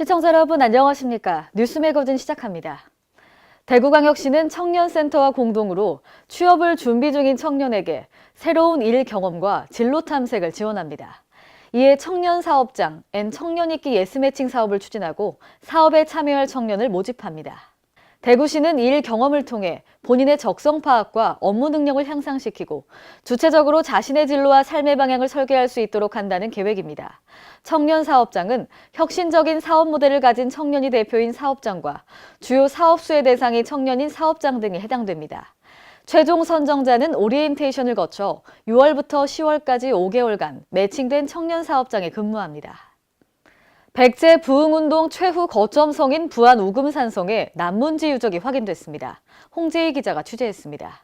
시청자 여러분 안녕하십니까? 뉴스 매거진 시작합니다. 대구광역시는 청년센터와 공동으로 취업을 준비 중인 청년에게 새로운 일 경험과 진로 탐색을 지원합니다. 이에 청년사업장, 청년입기 예스매칭 사업을 추진하고 사업에 참여할 청년을 모집합니다. 대구시는 일 경험을 통해 본인의 적성 파악과 업무 능력을 향상시키고 주체적으로 자신의 진로와 삶의 방향을 설계할 수 있도록 한다는 계획입니다. 청년 사업장은 혁신적인 사업 모델을 가진 청년이 대표인 사업장과 주요 사업 수혜 대상이 청년인 사업장 등이 해당됩니다. 최종 선정자는 오리엔테이션을 거쳐 6월부터 10월까지 5개월간 매칭된 청년 사업장에 근무합니다. 백제 부흥운동 최후 거점성인 부안 우금산성에 남문지 유적이 확인됐습니다. 홍재희 기자가 취재했습니다.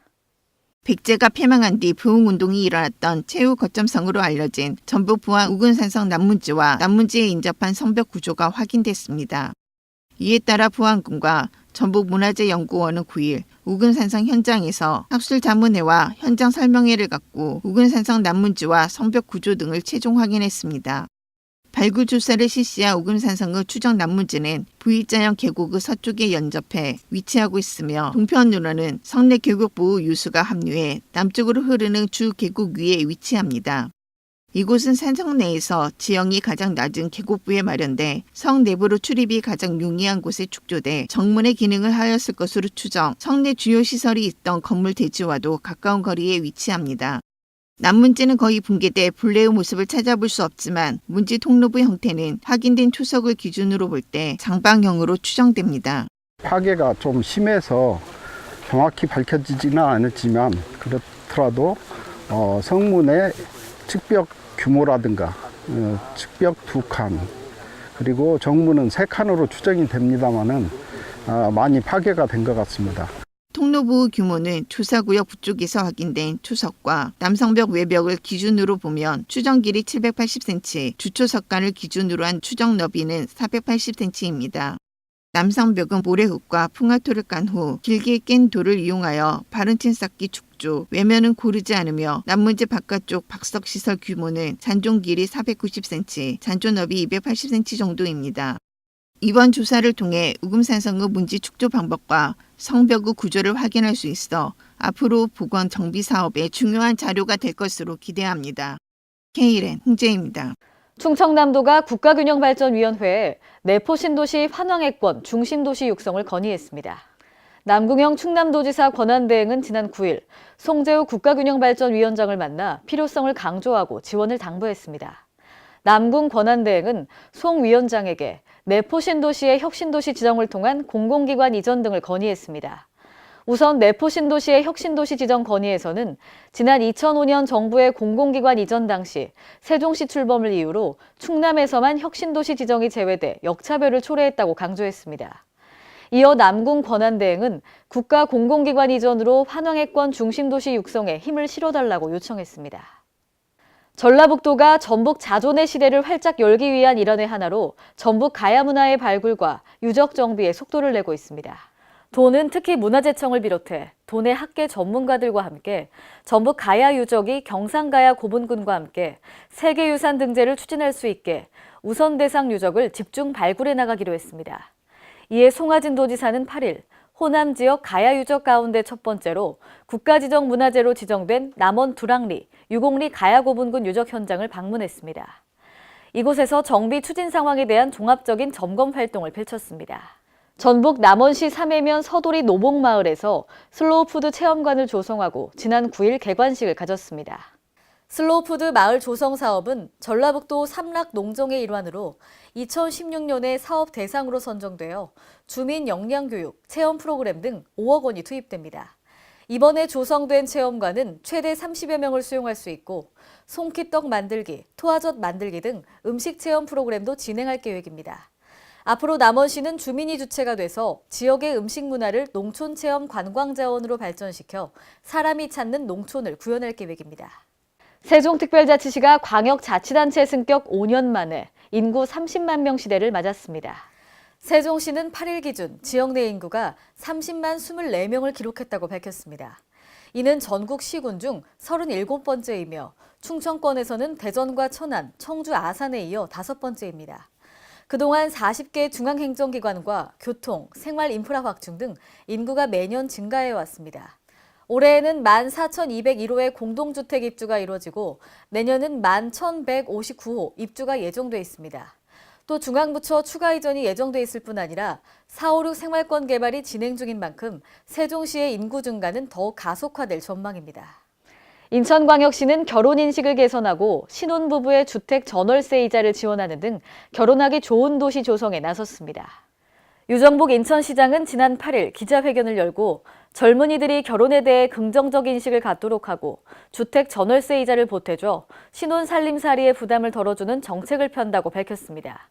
백제가 패망한 뒤 부흥운동이 일어났던 최후 거점성으로 알려진 전북 부안 우금산성 남문지와 남문지에 인접한 성벽 구조가 확인됐습니다. 이에 따라 부안군과 전북문화재연구원은 9일 우금산성 현장에서 학술자문회와 현장 설명회를 갖고 우금산성 남문지와 성벽 구조 등을 최종 확인했습니다. 발굴 조사를 실시한 우금산성의 추정 남문지는 V자형 계곡의 서쪽에 연접해 위치하고 있으며 동편으로는 성내 계곡부 유수가 합류해 남쪽으로 흐르는 주 계곡 위에 위치합니다. 이곳은 산성 내에서 지형이 가장 낮은 계곡부에 마련돼 성 내부로 출입이 가장 용이한 곳에 축조돼 정문의 기능을 하였을 것으로 추정, 성내 주요 시설이 있던 건물 대지와도 가까운 거리에 위치합니다. 남문지는 거의 붕괴돼 본래의 모습을 찾아볼 수 없지만 문지 통로부 형태는 확인된 초석을 기준으로 볼 때 장방형으로 추정됩니다. 파괴가 좀 심해서 정확히 밝혀지지는 않았지만 그렇더라도 성문의 측벽 규모라든가 측벽 2칸 그리고 정문은 3칸으로 추정이 됩니다만은 많이 파괴가 된 것 같습니다. 통로부 규모는 조사구역 북쪽에서 확인된 초석과 남성벽 외벽을 기준으로 보면 추정 길이 780cm, 주초석간을 기준으로 한 추정 너비는 480cm입니다. 남성벽은 모래흙과 풍화토를 깐 후 길게 깬 돌을 이용하여 바른친 쌓기 축조, 외면은 고르지 않으며 남문지 바깥쪽 박석시설 규모는 잔존 길이 490cm, 잔존 너비 280cm 정도입니다. 이번 조사를 통해 우금산성의 문지 축조 방법과 성벽의 구조를 확인할 수 있어 앞으로 복원 정비 사업에 중요한 자료가 될 것으로 기대합니다. KLN 홍재입니다. 충청남도가 국가균형발전위원회에 내포신도시 환왕해권 중심도시 육성을 건의했습니다. 남궁영 충남도지사 권한대행은 지난 9일 송재우 국가균형발전위원장을 만나 필요성을 강조하고 지원을 당부했습니다. 남궁 권한대행은 송 위원장에게 내포신도시의 혁신도시 지정을 통한 공공기관 이전 등을 건의했습니다. 우선 내포신도시의 혁신도시 지정 건의에서는 지난 2005년 정부의 공공기관 이전 당시 세종시 출범을 이유로 충남에서만 혁신도시 지정이 제외돼 역차별을 초래했다고 강조했습니다. 이어 남궁 권한대행은 국가 공공기관 이전으로 환왕해권 중심도시 육성에 힘을 실어달라고 요청했습니다. 전라북도가 전북 자존의 시대를 활짝 열기 위한 일환의 하나로 전북 가야문화의 발굴과 유적 정비에 속도를 내고 있습니다. 도는 특히 문화재청을 비롯해 도내 학계 전문가들과 함께 전북 가야 유적이 경상가야 고분군과 함께 세계유산 등재를 추진할 수 있게 우선 대상 유적을 집중 발굴해 나가기로 했습니다. 이에 송하진 도지사는 8일 호남 지역 가야 유적 가운데 첫 번째로 국가지정 문화재로 지정된 남원 두랑리, 유곡리 가야고분군 유적 현장을 방문했습니다. 이곳에서 정비 추진 상황에 대한 종합적인 점검 활동을 펼쳤습니다. 전북 남원시 삼해면 서도리 노봉마을에서 슬로우푸드 체험관을 조성하고 지난 9일 개관식을 가졌습니다. 슬로우푸드 마을 조성 사업은 전라북도 삼락 농정의 일환으로 2016년에 사업 대상으로 선정되어 주민 역량교육, 체험 프로그램 등 5억 원이 투입됩니다. 이번에 조성된 체험관은 최대 30여 명을 수용할 수 있고 송키떡 만들기, 토화젓 만들기 등 음식 체험 프로그램도 진행할 계획입니다. 앞으로 남원시는 주민이 주체가 돼서 지역의 음식 문화를 농촌 체험 관광 자원으로 발전시켜 사람이 찾는 농촌을 구현할 계획입니다. 세종특별자치시가 광역자치단체 승격 5년 만에 인구 30만 명 시대를 맞았습니다. 세종시는 8일 기준 지역 내 인구가 30만 24명을 기록했다고 밝혔습니다. 이는 전국 시군 중 37번째이며 충청권에서는 대전과 천안, 청주, 아산에 이어 5번째입니다. 그동안 40개 중앙행정기관과 교통, 생활인프라 확충 등 인구가 매년 증가해 왔습니다. 올해에는 14,201호의 공동주택 입주가 이루어지고 내년은 11,159호 입주가 예정돼 있습니다. 또 중앙부처 추가 이전이 예정돼 있을 뿐 아니라 456 생활권 개발이 진행 중인 만큼 세종시의 인구 증가는 더욱 가속화될 전망입니다. 인천광역시는 결혼인식을 개선하고 신혼부부의 주택 전월세 이자를 지원하는 등 결혼하기 좋은 도시 조성에 나섰습니다. 유정복 인천시장은 지난 8일 기자회견을 열고 젊은이들이 결혼에 대해 긍정적 인식을 갖도록 하고 주택 전월세 이자를 보태줘 신혼 살림살이의 부담을 덜어주는 정책을 편다고 밝혔습니다.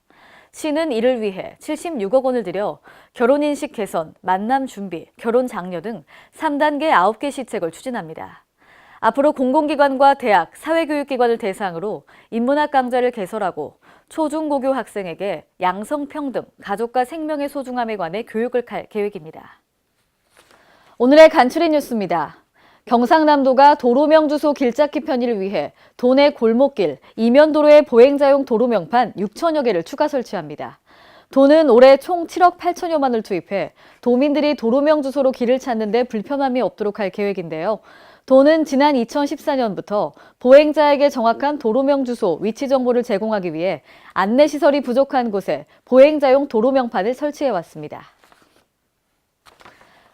시는 이를 위해 76억 원을 들여 결혼인식 개선, 만남 준비, 결혼 장려 등 3단계 9개 시책을 추진합니다. 앞으로 공공기관과 대학, 사회교육기관을 대상으로 인문학 강좌를 개설하고 초중고교 학생에게 양성평등, 가족과 생명의 소중함에 관해 교육을 할 계획입니다. 오늘의 간추린 뉴스입니다. 경상남도가 도로명 주소 길잡기 편의를 위해 도내 골목길, 이면도로의 보행자용 도로명판 6천여 개를 추가 설치합니다. 도는 올해 총 7억 8천여만 원을 투입해 도민들이 도로명 주소로 길을 찾는 데 불편함이 없도록 할 계획인데요. 도는 지난 2014년부터 보행자에게 정확한 도로명 주소, 위치 정보를 제공하기 위해 안내시설이 부족한 곳에 보행자용 도로명판을 설치해왔습니다.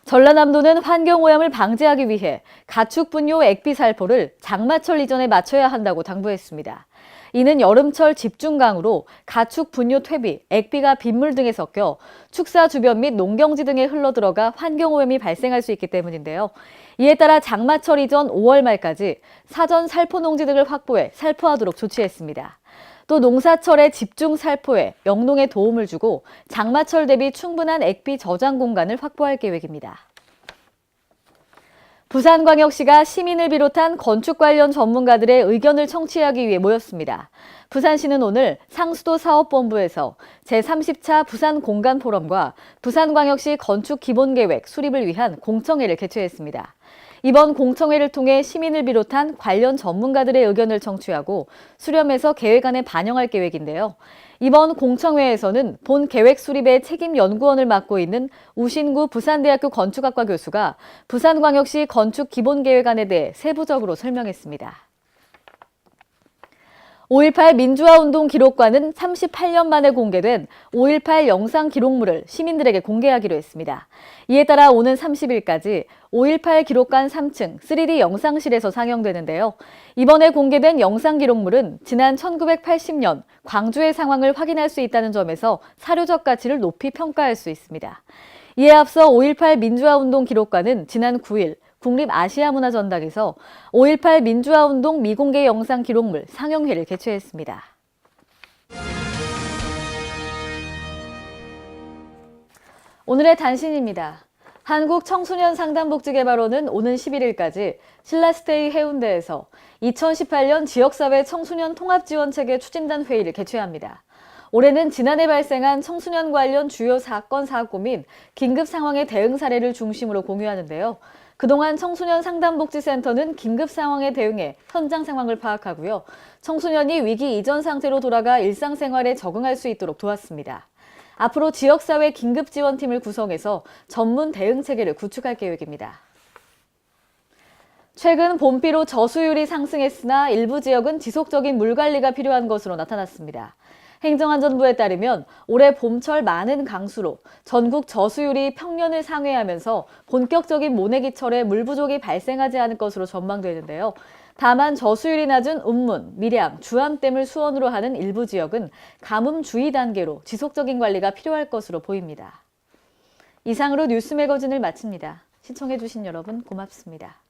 전라남도는 환경오염을 방지하기 위해 가축분뇨 액비살포를 장마철 이전에 맞춰야 한다고 당부했습니다. 이는 여름철 집중강우로 가축 분뇨 퇴비, 액비가 빗물 등에 섞여 축사 주변 및 농경지 등에 흘러들어가 환경오염이 발생할 수 있기 때문인데요. 이에 따라 장마철 이전 5월 말까지 사전 살포 농지 등을 확보해 살포하도록 조치했습니다. 또 농사철의 집중 살포에 영농에 도움을 주고 장마철 대비 충분한 액비 저장 공간을 확보할 계획입니다. 부산광역시가 시민을 비롯한 건축 관련 전문가들의 의견을 청취하기 위해 모였습니다. 부산시는 오늘 상수도 사업본부에서 제30차 부산공간포럼과 부산광역시 건축기본계획 수립을 위한 공청회를 개최했습니다. 이번 공청회를 통해 시민을 비롯한 관련 전문가들의 의견을 청취하고 수렴해서 계획안에 반영할 계획인데요. 이번 공청회에서는 본 계획 수립의 책임 연구원을 맡고 있는 우신구 부산대학교 건축학과 교수가 부산광역시 건축기본계획안에 대해 세부적으로 설명했습니다. 5.18 민주화운동 기록관은 38년 만에 공개된 5.18 영상 기록물을 시민들에게 공개하기로 했습니다. 이에 따라 오는 30일까지 5.18 기록관 3층 3D 영상실에서 상영되는데요. 이번에 공개된 영상 기록물은 지난 1980년 광주의 상황을 확인할 수 있다는 점에서 사료적 가치를 높이 평가할 수 있습니다. 이에 앞서 5.18 민주화운동 기록관은 지난 9일 국립아시아문화전당에서 5.18 민주화운동 미공개 영상 기록물 상영회를 개최했습니다. 오늘의 단신입니다. 한국청소년상담복지개발원은 오는 11일까지 신라스테이 해운대에서 2018년 지역사회 청소년 통합지원체계 추진단 회의를 개최합니다. 올해는 지난해 발생한 청소년 관련 주요 사건, 사고 및 긴급 상황의 대응 사례를 중심으로 공유하는데요. 그동안 청소년 상담복지센터는 긴급 상황에 대응해 현장 상황을 파악하고요. 청소년이 위기 이전 상태로 돌아가 일상생활에 적응할 수 있도록 도왔습니다. 앞으로 지역사회 긴급지원팀을 구성해서 전문 대응 체계를 구축할 계획입니다. 최근 봄비로 저수율이 상승했으나 일부 지역은 지속적인 물관리가 필요한 것으로 나타났습니다. 행정안전부에 따르면 올해 봄철 많은 강수로 전국 저수율이 평년을 상회하면서 본격적인 모내기철에 물 부족이 발생하지 않을 것으로 전망되는데요. 다만 저수율이 낮은 운문, 밀양, 주암댐을 수원으로 하는 일부 지역은 가뭄 주의 단계로 지속적인 관리가 필요할 것으로 보입니다. 이상으로 뉴스 매거진을 마칩니다. 시청해주신 여러분 고맙습니다.